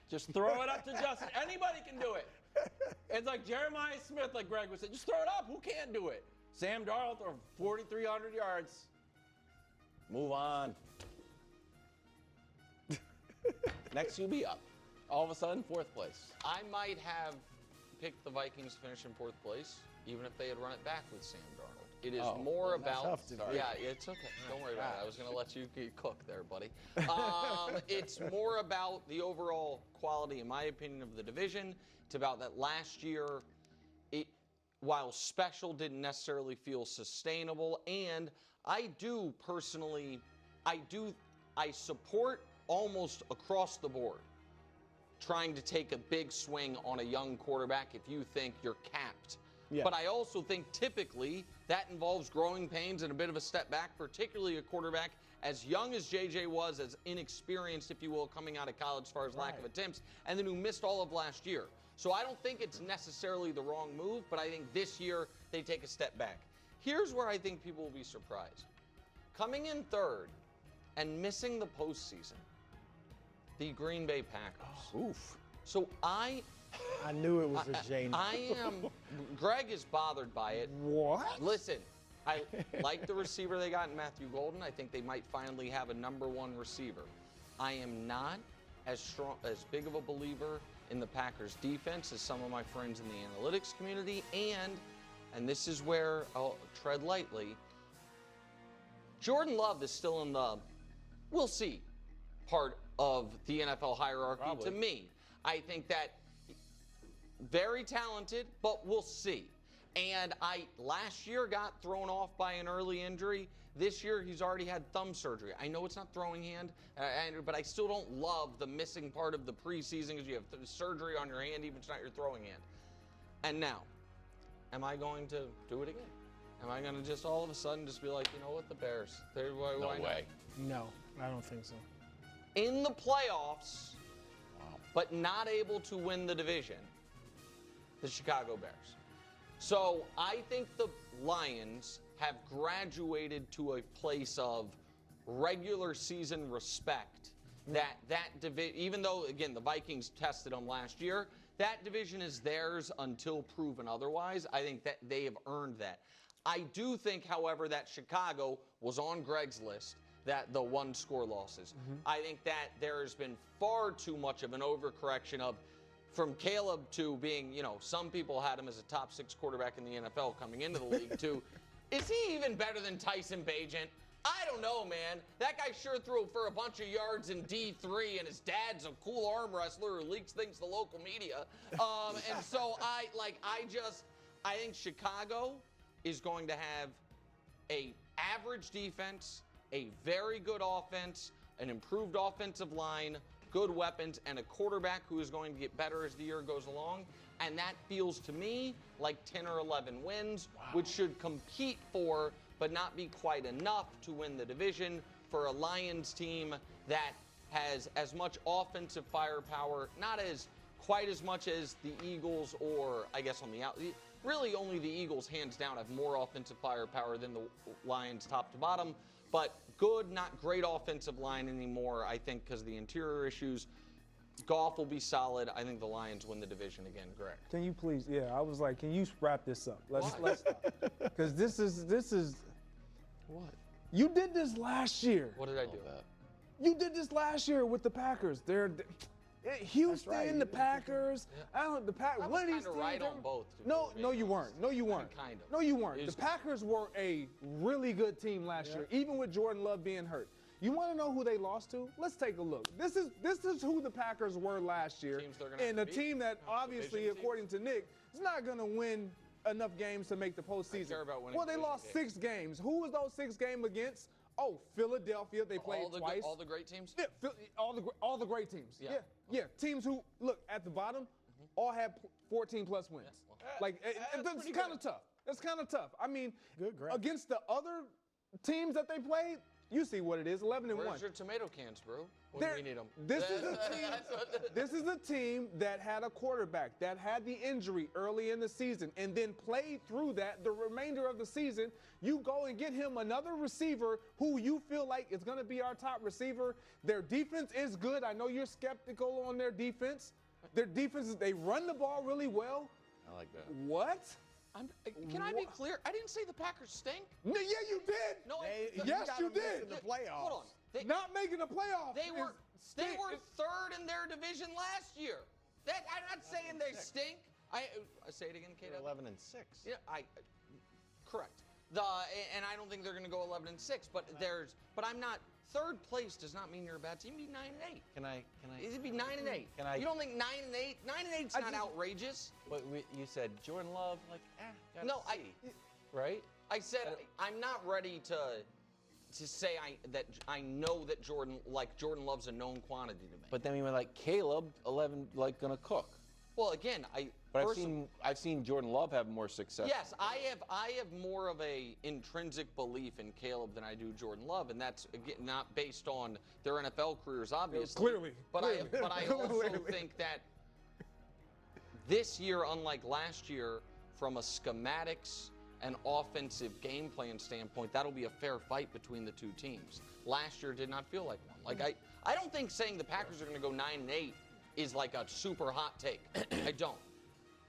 Just throw it up to Justin. Anybody can do it. It's like Jeremiah Smith, like Greg was saying. Just throw it up. Who can't do it? Sam Darnold throw 4,300 yards. Move on. Next QB up. All of a sudden, 4th place. I might have picked the Vikings to finish in 4th place, even if they had run it back with Sam Darnold. It is more about. Yeah, it's okay. Don't worry about it. I was going to let you cook there, buddy. It's more about the overall quality, in my opinion, of the division. It's about that last year, while special didn't necessarily feel sustainable, and I do personally, I support almost across the board trying to take a big swing on a young quarterback if you think you're capped. Yeah. But I also think typically that involves growing pains and a bit of a step back, particularly a quarterback as young as JJ was, as inexperienced, if you will, coming out of college as far as lack of attempts, and then who missed all of last year. So I don't think it's necessarily the wrong move, but I think this year they take a step back. Here's where I think people will be surprised. Coming in 3rd and missing the postseason, the Green Bay Packers. Oof. So I knew it was a J. Greg is bothered by it. What? Listen, I like the receiver they got in Matthew Golden. I think they might finally have a #1 receiver. I am not as big of a believer in the Packers defense as some of my friends in the analytics community, and this is where I'll tread lightly, Jordan Love is still in the we'll see part of the NFL hierarchy. Probably. To me. I think that very talented, but we'll see. And last year got thrown off by an early injury. This year he's already had thumb surgery. I know it's not throwing hand, but I still don't love the missing part of the preseason because you have surgery on your hand, even if it's not your throwing hand. And now, am I going to do it again? Am I going to just all of a sudden just be like, you know what, the Bears? No way. No, I don't think so. In the playoffs, but not able to win the division, the Chicago Bears. So I think the Lions have graduated to a place of regular season respect. That division, even though, again, the Vikings tested them last year, that division is theirs until proven otherwise. I think that they have earned that. I do think, however, that Chicago was on Greg's list, that the 1-score losses. I think that there has been far too much of an overcorrection of from Caleb to being, some people had him as a top 6 quarterback in the NFL coming into the league to, is he even better than Tyson Bagent? I don't know, man. That guy sure threw for a bunch of yards in D3, and his dad's a cool arm wrestler who leaks things to local media. And so I think Chicago is going to have a average defense, a very good offense, an improved offensive line, good weapons, and a quarterback who is going to get better as the year goes along. And that feels to me like 10 or 11 wins, which should compete for, but not be quite enough to win the division for a Lions team that has as much offensive firepower, not as quite as much as the Eagles, or I guess on the out. Really only the Eagles, hands down, have more offensive firepower than the Lions top to bottom. But good, not great offensive line anymore, I think, because of the interior issues. Goff will be solid. I think the Lions win the division again, Greg. Can you please? Yeah, I was like, can you wrap this up? Let's stop. Because this is. What? You did this last year. What did I do? You did this last year with the Packers. Houston, right. The Packers. Yeah. I don't. The Packers. One of these teams. Right on both. No, you weren't. No, you weren't. Kind of. No, you weren't. The Packers were a really good team last year, even with Jordan Love being hurt. You want to know who they lost to? Let's take a look. This is who the Packers were last year, and a team that obviously, according to Nick, is not going to win enough games to make the postseason. I care about winning. Well, they lost 6 games. Who was those 6 games against? Oh, Philadelphia. They played twice. All the great teams? Yeah, all the great teams. Yeah. Teams who, look, at the bottom, all had 14-plus wins. It's kind of tough. It's kind of tough. I mean, against the other teams that they played, You see what it is, 11-1. Where's your tomato cans, bro? When we need them. This is a team that had a quarterback that had the injury early in the season and then played through that the remainder of the season. You go and get him another receiver who you feel like is going to be our top receiver. Their defense is good. I know you're skeptical on their defense. Their defense, they run the ball really well. I like that. What? Can I be clear? I didn't say the Packers stink. No, yeah, you did. No, yes, you did. In the playoffs. Hold on. Not making the playoffs. They were third in their division last year. I'm not saying they stink. I say it again, Kato. 11-6. Yeah, correct. And I don't think they're going to go 11-6. But I'm not. Third place does not mean you're a bad team. It'd be 9-8. Can I? It'd be 9-8. You don't think 9-8? 9-8's not outrageous. But you said Jordan Love, like, No, right? I said I'm not ready to say that I know that Jordan Love's a known quantity to me. But then we went like Caleb, 11, like gonna cook. Well, again, I've seen Jordan Love have more success. Yes, I have more of a intrinsic belief in Caleb than I do Jordan Love, and that's again not based on their NFL careers, obviously. Clearly. But I also think that this year, unlike last year, from a schematics and offensive game plan standpoint, that'll be a fair fight between the two teams. Last year did not feel like one. Like I don't think saying the Packers are going to go 9-8 is like a super hot take. I don't.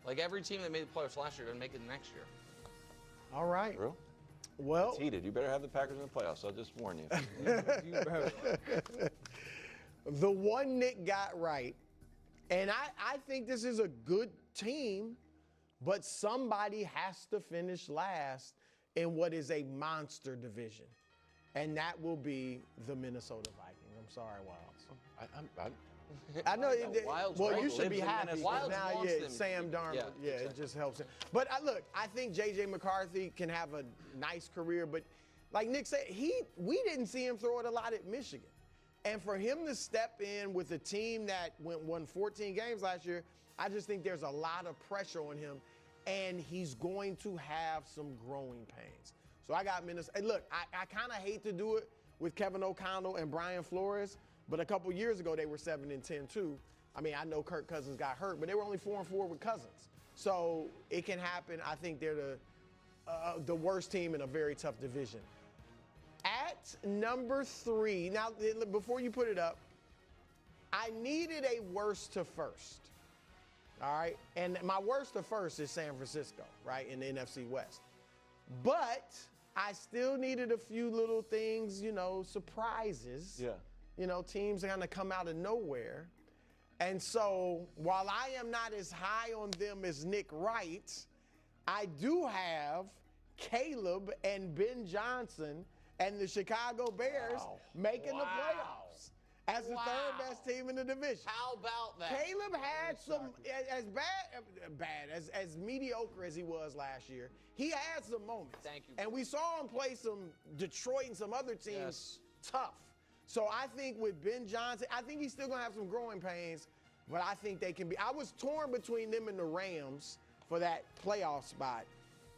Like every team that made the playoffs last year doesn't make it next year. All right. Bro? Well, it's heated. You better have the Packers in the playoffs. I'll just warn you. The one Nick got right, and I think this is a good team, but somebody has to finish last in what is a monster division, and that will be the Minnesota Vikings. I'm sorry, Wilds. I know. Well, you should be happy. Now, Sam Darnold. Yeah, exactly. It just helps him. But look, I think J.J. McCarthy can have a nice career. But like Nick said, we didn't see him throw it a lot at Michigan. And for him to step in with a team that won 14 games last year, I just think there's a lot of pressure on him. And he's going to have some growing pains. So I got Minnesota. And look, I kind of hate to do it with Kevin O'Connell and Brian Flores. But a couple years ago, they were 7-10 too. I mean, I know Kirk Cousins got hurt, but they were only 4-4 with Cousins. So it can happen. I think they're the worst team in a very tough division. At number 3, now before you put it up, I needed a worst to first. All right, and my worst to first is San Francisco, right, in the NFC West. But I still needed a few little things, surprises. Yeah. Teams are going to come out of nowhere. And so while I am not as high on them as Nick Wright, I do have Caleb and Ben Johnson and the Chicago Bears making the playoffs as the third best team in the division. How about that? Caleb had some, as mediocre as he was last year, he had some moments. Thank you. And we saw him play some Detroit and some other teams tough. So I think with Ben Johnson, I think he's still going to have some growing pains, but I think they can be. I was torn between them and the Rams for that playoff spot,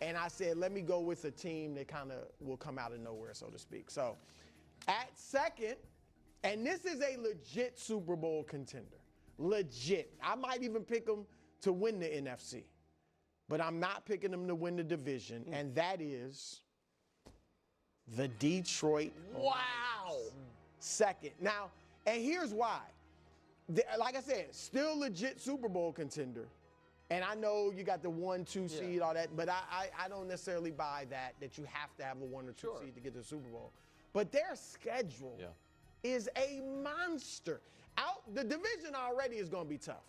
and I said, let me go with a team that kind of will come out of nowhere, so to speak. So at second, and this is a legit Super Bowl contender. Legit. I might even pick them to win the NFC, but I'm not picking them to win the division, and that is the Detroit. Wow. Second. Now, and here's why. Like I said, still legit Super Bowl contender. And I know you got the 1-2 seed, all that, but I don't necessarily buy that you have to have a 1 or 2 seed to get to the Super Bowl. But their schedule is a monster. The division already is going to be tough.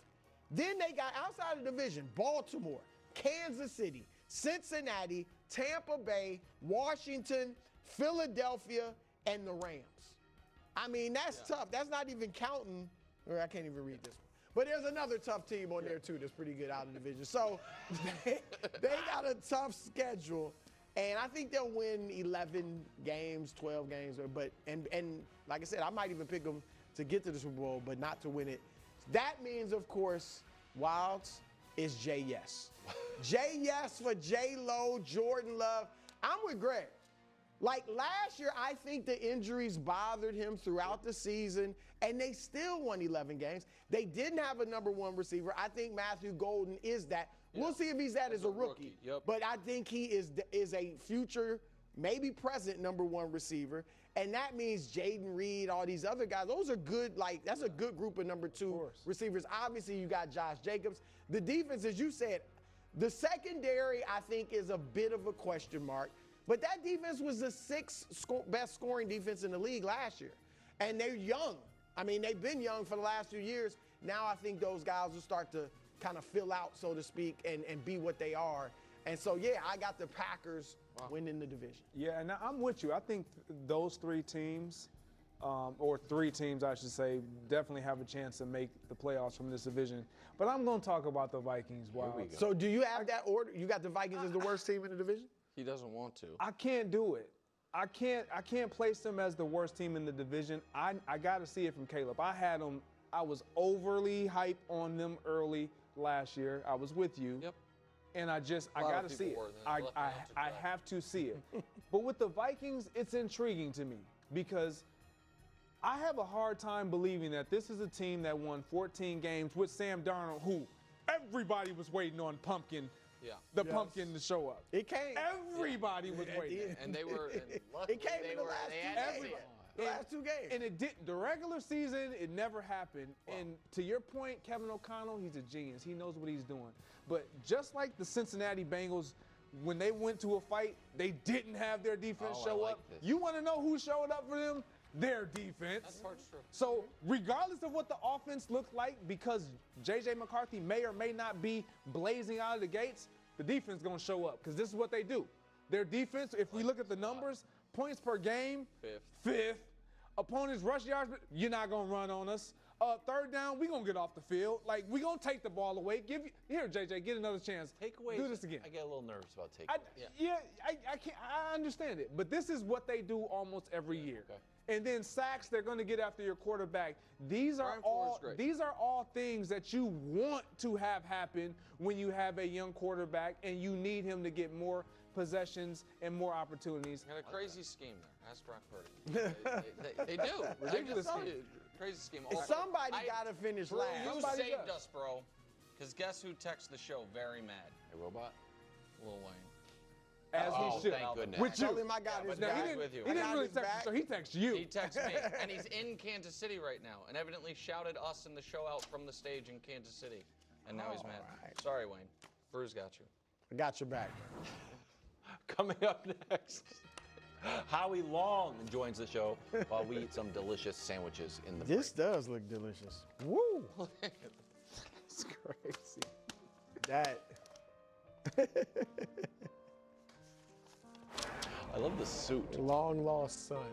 Then they got outside the division, Baltimore, Kansas City, Cincinnati, Tampa Bay, Washington, Philadelphia, and the Rams. I mean, that's tough. That's not even counting, or I can't even read this one. But there's another tough team on there, too, that's pretty good out of the division. So they got a tough schedule, and I think they'll win 11 games, 12 games. And like I said, I might even pick them to get to the Super Bowl, but not to win it. That means, of course, Wilds is Jay Yes. Jay Yes for J-Lo, Jordan Love. I'm with Greg. Like last year, I think the injuries bothered him throughout the season, and they still won 11 games. They didn't have a number one receiver. I think Matthew Golden is that. Yeah. We'll see if he's that as a rookie. Yep. But I think he is a future, maybe present number one receiver. And that means Jaden Reed, all these other guys, those are good, like, that's a good group of number two receivers. Obviously, you got Josh Jacobs. The defense, as you said, the secondary, I think, is a bit of a question mark. But that defense was the sixth best scoring defense in the league last year. And they're young. I mean, they've been young for the last few years. Now I think those guys will start to kind of fill out, so to speak, and be what they are. And so, yeah, I got the Packers winning the division. Yeah, and I'm with you. I think those three teams, or three teams, I should say, definitely have a chance to make the playoffs from this division. But I'm going to talk about the Vikings. Wow. So do you have that order? You got the Vikings as the worst team in the division? He doesn't want to. I can't do it. I can't place them as the worst team in the division. I got to see it from Caleb. I was overly hyped on them early last year. I was with you. Yep. And I got to see it. I have to see it. But with the Vikings, it's intriguing to me because I have a hard time believing that this is a team that won 14 games with Sam Darnold, who everybody was waiting on Pumpkin. Yeah. Pumpkin to show up. It came. Everybody was waiting. And they were. It came in the last two games. And it did. The regular season, it never happened. Wow. And to your point, Kevin O'Connell, he's a genius. He knows what he's doing. But just like the Cincinnati Bengals, when they went to a fight, they didn't have their defense show up. You want to know who showed up for them? Their defense. That part's true. So regardless of what the offense looked like, because J.J. McCarthy may or may not be blazing out of the gates, the defense is going to show up because this is what they do. Their defense, if we look at the numbers, points per game, fifth. Opponents rush yards, you're not going to run on us. Third down, we're going to get off the field. Like, we're going to take the ball away. Here, JJ, get another chance. Do this again. I get a little nervous about takeaways. I understand it. But this is what they do almost every year. Okay. And then sacks, they're going to get after your quarterback. These are all things that you want to have happen when you have a young quarterback and you need him to get more possessions and more opportunities. Got a crazy scheme there. Ask Brock Purdy. they do. Ridiculous scheme. Crazy scheme. Somebody got to finish last. You saved us, bro. Because guess who texts the show very mad? A robot? Lil Wayne. As he should. Thank goodness. With you. Tell him I got his back. He didn't really text you, so he texted you. He texted me. And he's in Kansas City right now and evidently shouted us in the show out from the stage in Kansas City. And now he's mad. Right. Sorry, Wayne. Bruce got you. I got your back. Coming up next, Howie Long joins the show while we eat some delicious sandwiches in the break. This does look delicious. Woo! It's crazy. That. I love the suit. Long lost son.